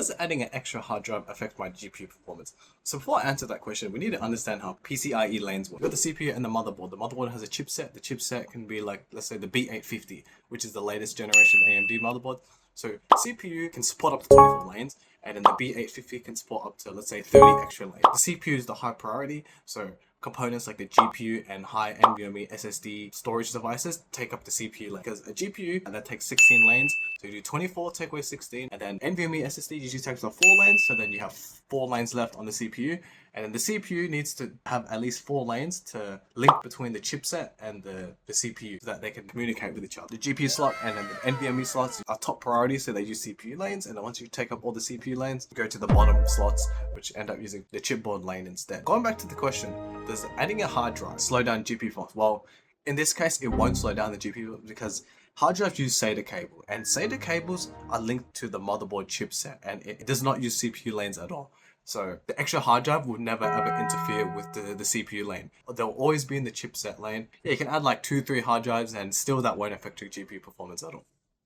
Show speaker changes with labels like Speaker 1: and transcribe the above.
Speaker 1: Does adding an extra hard drive affect my GPU performance? So before I answer that question, we need to understand how PCIe lanes work. With the CPU and the motherboard. The motherboard has a chipset. The chipset can be like, let's say the B850, which is the latest generation AMD motherboard. So CPU can support up to 24 lanes, and then the B850 can support up to, let's say, 30 extra lanes. The CPU is the high priority, so components like the GPU and high NVMe SSD storage devices take up the CPU lane. Because a GPU that takes 16 lanes, so you do 24, take away 16, and then NVMe SSD usually takes up 4 lanes, so then you have 4 lanes left on the CPU. And then the CPU needs to have at least 4 lanes to link between the chipset and the CPU so that they can communicate with each other. The GPU slot and then the NVMe slots are top priority, so they use CPU lanes. And then once you take up all the CPU lanes, you go to the bottom slots, which end up using the chipboard lane instead. Going back to the question, does adding a hard drive slow down GPU performance? Well, in this case, it won't slow down the GPU because hard drives use SATA cable, and SATA cables are linked to the motherboard chipset, and it does not use CPU lanes at all. So the extra hard drive will never ever interfere with the CPU lane. They'll always be in the chipset lane. Yeah, you can add like 2-3 hard drives and still that won't affect your GPU performance at all.